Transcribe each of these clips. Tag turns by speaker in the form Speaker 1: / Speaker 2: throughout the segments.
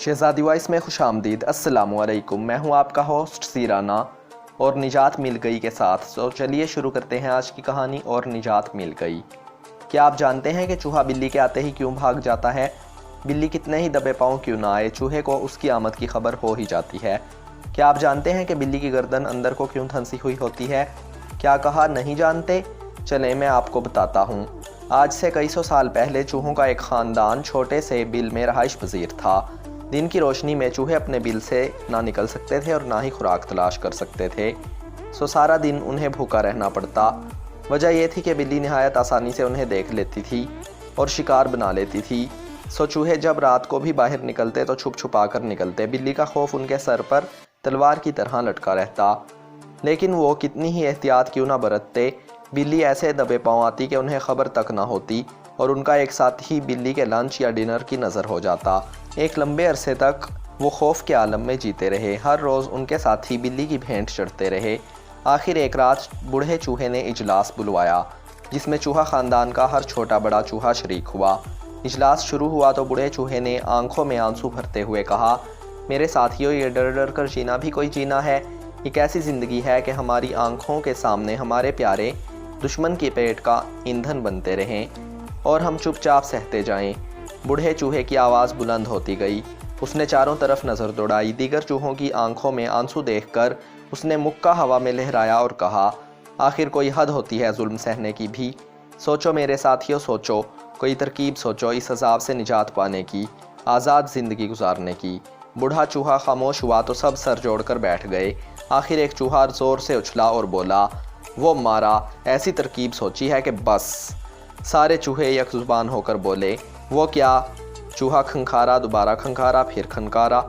Speaker 1: शहज़ादी voice में खुश आमदीद। अस्सलामु अलैकुम। मैं हूं आपका होस्ट सीराना और निजात मिल गई के साथ। तो चलिए शुरू करते हैं आज की कहानी और निजात मिल गई। क्या आप जानते हैं कि चूहा बिल्ली के आते ही क्यों भाग जाता है? बिल्ली कितने ही दबे पाँव क्यों ना आए, चूहे को उसकी आमद की खबर हो ही जाती है। क्या आप जानते हैं कि बिल्ली की गर्दन अंदर को क्यों धंसी हुई होती है? क्या कहा नहीं जानते? चलें मैं आपको बताता हूँ। आज से कई सौ साल पहले चूहों का एक ख़ानदान छोटे से बिल में रहाइश पजीर था। दिन की रोशनी में चूहे अपने बिल से ना निकल सकते थे और ना ही खुराक तलाश कर सकते थे, सो सारा दिन उन्हें भूखा रहना पड़ता। वजह यह थी कि बिल्ली निहायत आसानी से उन्हें देख लेती थी और शिकार बना लेती थी। सो चूहे जब रात को भी बाहर निकलते तो छुप छुपा कर निकलते। बिल्ली का खौफ उनके सर पर तलवार की तरह लटका रहता, लेकिन वो कितनी ही एहतियात क्यों ना बरतते, बिल्ली ऐसे दबे पाँव आती कि उन्हें खबर तक ना होती और उनका एक साथी बिल्ली के लंच या डिनर की नज़र हो जाता। एक लंबे अरसे तक वो खौफ के आलम में जीते रहे। हर रोज़ उनके साथी बिल्ली की भेंट चढ़ते रहे। आखिर एक रात बूढ़े चूहे ने इजलास बुलवाया, जिसमें चूहा ख़ानदान का हर छोटा बड़ा चूहा शरीक हुआ। इजलास शुरू हुआ तो बूढ़े चूहे ने आंखों में आंसू भरते हुए कहा, मेरे साथियों, ये डर डर कर जीना भी कोई जीना है? ये कैसी ज़िंदगी है कि हमारी आंखों के सामने हमारे प्यारे दुश्मन के पेट का ईंधन बनते रहें और हम चुपचाप सहते जाएं। बूढ़े चूहे की आवाज़ बुलंद होती गई। उसने चारों तरफ नज़र दौड़ाई। दीगर चूहों की आंखों में आंसू देखकर उसने मुक्का हवा में लहराया और कहा, आखिर कोई हद होती है जुल्म सहने की भी। सोचो मेरे साथियों, सोचो, कोई तरकीब सोचो इस अजाब से निजात पाने की, आज़ाद ज़िंदगी गुजारने की। बूढ़ा चूहा खामोश हुआ तो सब सर जोड़कर बैठ गए। आखिर एक चूहा ज़ोर से उछला और बोला, वो मारा, ऐसी तरकीब सोची है कि बस। सारे चूहे एक ज़ुबान होकर बोले, वो क्या? चूहा खंखारा, दोबारा खंखारा, फिर खनकारा,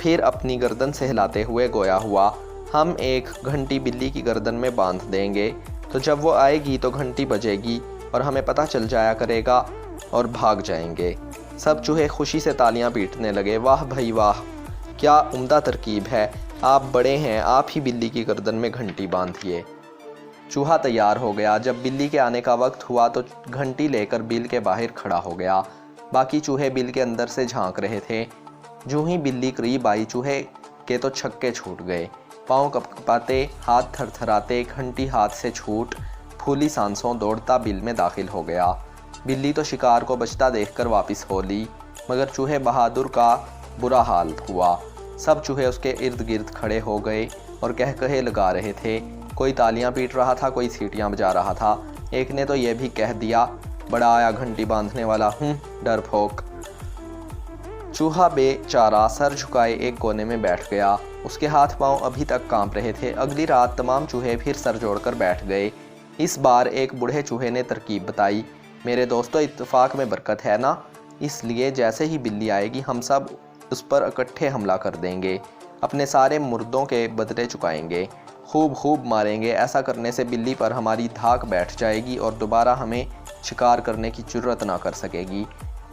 Speaker 1: फिर अपनी गर्दन से हिलाते हुए गोया हुआ, हम एक घंटी बिल्ली की गर्दन में बांध देंगे, तो जब वो आएगी तो घंटी बजेगी और हमें पता चल जाया करेगा और भाग जाएंगे। सब चूहे खुशी से तालियां पीटने लगे। वाह भाई वाह, क्या उम्दा तरकीब है, आप बड़े हैं, आप ही बिल्ली की गर्दन में घंटी बांधिए। चूहा तैयार हो गया। जब बिल्ली के आने का वक्त हुआ तो घंटी लेकर बिल के बाहर खड़ा हो गया। बाकी चूहे बिल के अंदर से झांक रहे थे। जूं ही बिल्ली करीब आई, चूहे के तो छक्के छूट गए। पाँव कपकपाते, हाथ थरथराते, घंटी हाथ से छूट फूली सांसों दौड़ता बिल में दाखिल हो गया। बिल्ली तो शिकार को बचता देखकर वापस हो ली, मगर चूहे बहादुर का बुरा हाल हुआ। सब चूहे उसके इर्द गिर्द खड़े हो गए और कहकहे लगा रहे थे। कोई तालियां पीट रहा था, कोई सीटियां बजा रहा था। एक ने तो यह भी कह दिया, बड़ा आया घंटी बांधने वाला, डरपोक। चूहा बेचारा सर झुकाए एक कोने में बैठ गया। उसके हाथ पांव अभी तक कांप रहे थे। अगली रात तमाम चूहे फिर सर जोड़कर बैठ गए। इस बार एक बूढ़े चूहे ने तरकीब बताई, मेरे दोस्तों, इत्तेफाक में बरकत है ना, इसलिए जैसे ही बिल्ली आएगी हम सब उस पर इकट्ठे हमला कर देंगे, अपने सारे मुर्दों के बदले चुकाएंगे, खूब खूब मारेंगे। ऐसा करने से बिल्ली पर हमारी धाक बैठ जाएगी और दोबारा हमें शिकार करने की जुर्रत ना कर सकेगी।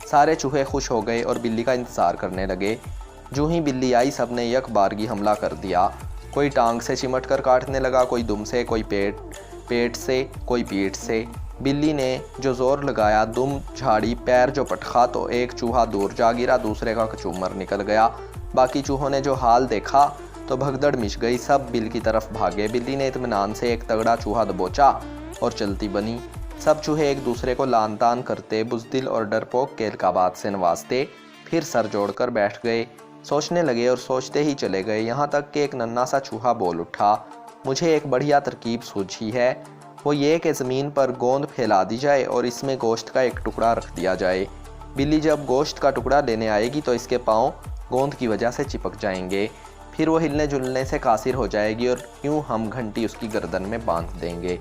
Speaker 1: सारे चूहे खुश हो गए और बिल्ली का इंतज़ार करने लगे। जो ही बिल्ली आई, सब ने एक बारगी हमला कर दिया। कोई टांग से चिमट कर काटने लगा, कोई दुम से, कोई पेट से, कोई पीठ से। बिल्ली ने जो ज़ोर लगाया, दुम झाड़ी, पैर जो पटखा, तो एक चूहा दूर जा गिरा, दूसरे का कचूमर निकल गया। बाकी चूहों ने जो हाल देखा तो भगदड़ मिच गई, सब बिल की तरफ भागे। बिल्ली ने इत्मीनान से एक तगड़ा चूहा दबोचा और चलती बनी। सब चूहे एक दूसरे को लान तान करते, बुज़दिल और डरपोक के अलकाबात से नवाजते, फिर सर जोड़कर बैठ गए, सोचने लगे और सोचते ही चले गए। यहाँ तक कि एक नन्हा सा चूहा बोल उठा, मुझे एक बढ़िया तरकीब सूझी है, वो ये कि ज़मीन पर गोंद फैला दी जाए और इसमें गोश्त का एक टुकड़ा रख दिया जाए। बिल्ली जब गोश्त का टुकड़ा लेने आएगी तो इसके पाँव गोंद की वजह से चिपक जाएंगे, फिर वो हिलने जुलने से कासिर हो जाएगी और यूँ हम घंटी उसकी गर्दन में बांध देंगे।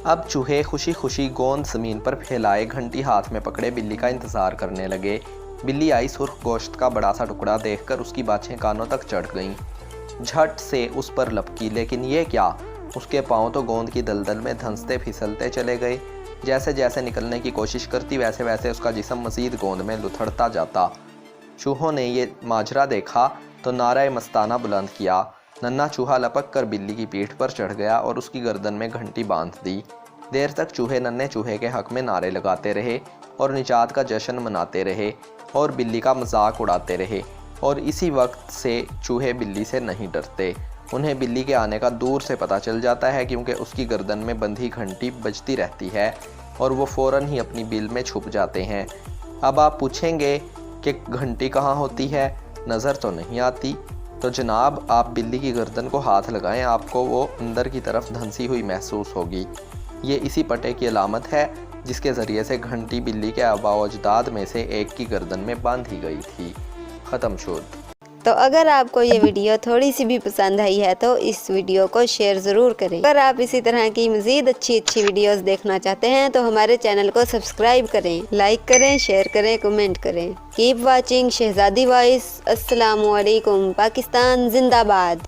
Speaker 1: अब चूहे खुशी खुशी गोंद ज़मीन पर फैलाए, घंटी हाथ में पकड़े बिल्ली का इंतज़ार करने लगे। बिल्ली आई, सुर्ख गोश्त का बड़ा सा टुकड़ा देखकर उसकी बाछें कानों तक चढ़ गईं। झट से उस पर लपकी, लेकिन ये क्या, उसके पाँव तो गोंद की दलदल में धंसते फिसलते चले गए। जैसे जैसे निकलने की कोशिश करती, वैसे वैसे उसका जिस्म मज़ीद गोंद में लुथड़ता जाता। चूहों ने ये माजरा देखा तो नारा मस्ताना बुलंद किया। नन्हा चूहा लपक कर बिल्ली की पीठ पर चढ़ गया और उसकी गर्दन में घंटी बांध दी। देर तक चूहे नन्हे चूहे के हक में नारे लगाते रहे और निजात का जश्न मनाते रहे और बिल्ली का मजाक उड़ाते रहे। और इसी वक्त से चूहे बिल्ली से नहीं डरते। उन्हें बिल्ली के आने का दूर से पता चल जाता है, क्योंकि उसकी गर्दन में बंधी घंटी बजती रहती है और वो फ़ौरन ही अपनी बिल में छुप जाते हैं। अब आप पूछेंगे कि घंटी कहाँ होती है, नज़र तो नहीं आती। तो जनाब, आप बिल्ली की गर्दन को हाथ लगाएं, आपको वो अंदर की तरफ धंसी हुई महसूस होगी। ये इसी पटे की अलामत है जिसके ज़रिए से घंटी बिल्ली के आबाओ अजदाद में से एक की गर्दन में बांधी गई थी। ख़त्म शुद।
Speaker 2: तो अगर आपको ये वीडियो थोड़ी सी भी पसंद आई है तो इस वीडियो को शेयर ज़रूर करें। अगर आप इसी तरह की मज़ीद अच्छी वीडियोस देखना चाहते हैं तो हमारे चैनल को सब्सक्राइब करें, लाइक करें, शेयर करें, कमेंट करें। Keep watching Shahzadi voice. अस्सलामु अलैकुम। पाकिस्तान जिंदाबाद।